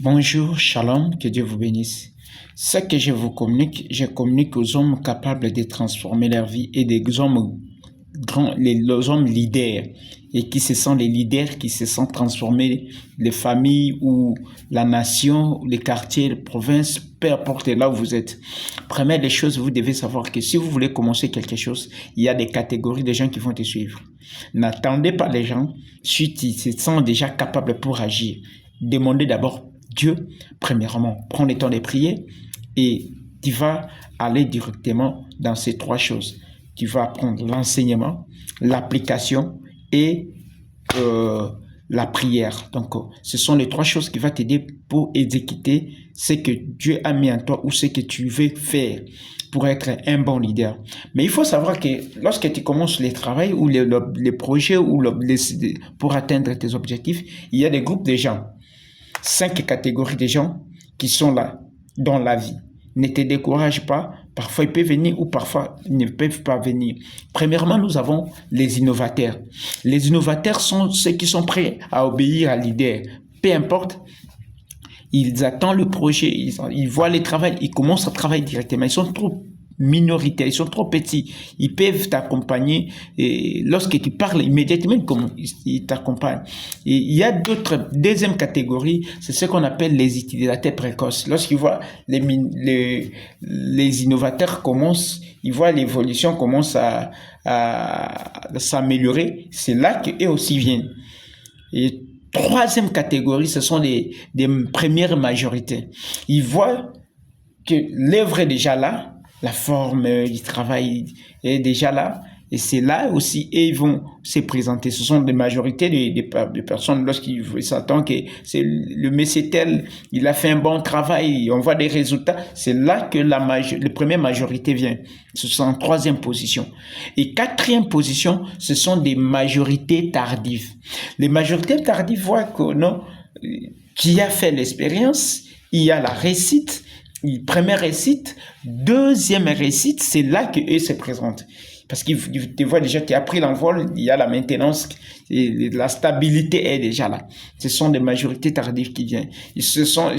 Bonjour, shalom, que Dieu vous bénisse. Ce que je communique aux hommes capables de transformer leur vie et des hommes grands, les hommes leaders, et qui se sentent les leaders, qui se sentent transformer les familles ou la nation, les quartiers, les provinces, peu importe là où vous êtes. Première des choses, vous devez savoir que si vous voulez commencer quelque chose, il y a des catégories de gens qui vont te suivre. N'attendez pas les gens, si ils se sentent déjà capables pour agir. Demandez d'abord Dieu, premièrement, prends le temps de prier et tu vas aller directement dans ces trois choses. Tu vas apprendre l'enseignement, l'application et la prière. Donc, ce sont les trois choses qui vont t'aider pour exécuter ce que Dieu a mis en toi ou ce que tu veux faire pour être un bon leader. Mais il faut savoir que lorsque tu commences le travail ou les projets ou pour atteindre tes objectifs, il y a des groupes de gens. 5 catégories de gens qui sont là dans la vie. Ne te décourage pas. Parfois, ils peuvent venir ou parfois, ils ne peuvent pas venir. Premièrement, nous avons les innovateurs. Les innovateurs sont ceux qui sont prêts à obéir à l'idée. Peu importe, ils attendent le projet, ils voient le travail, ils commencent à travailler directement. Ils sont trop minoritaires, ils sont trop petits. Ils peuvent t'accompagner et lorsque tu parles immédiatement, ils t'accompagnent. Et il y a deuxième catégorie, c'est ce qu'on appelle les utilisateurs précoces. Lorsqu'ils voient les innovateurs commencent, ils voient l'évolution commence à s'améliorer, c'est là qu'eux aussi viennent. Et troisième catégorie, ce sont des premières majorités. Ils voient que l'œuvre est déjà là, la forme du travail est déjà là, et c'est là aussi, et ils vont se présenter. Ce sont des majorités de personnes, lorsqu'ils s'attendent que c'est le monsieur tel, il a fait un bon travail, on voit des résultats, c'est là que la première majorité vient. Ce sont en troisième position. Et quatrième position, ce sont des majorités tardives. Les majorités tardives voient que non, qui a fait l'expérience, il y a la réussite, première réussite, deuxième réussite, c'est là qu'eux se présentent. Parce qu'ils te voient déjà, tu as pris l'envol, il y a la maintenance, et la stabilité est déjà là. Ce sont des majorités tardives qui viennent. Ils sont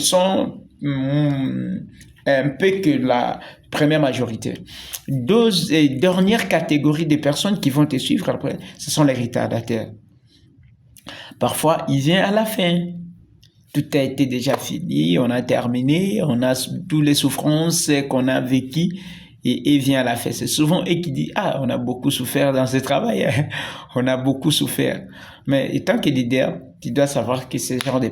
un peu que la première majorité. Dernière catégorie de personnes qui vont te suivre après, ce sont les retardataires. Parfois, ils viennent à la fin. Tout a été déjà fini, on a terminé, on a toutes les souffrances qu'on a vécues et vient à la fin. C'est souvent eux qui disent « Ah, on a beaucoup souffert dans ce travail, on a beaucoup souffert. » Mais étant que leader, tu dois savoir que ce genre de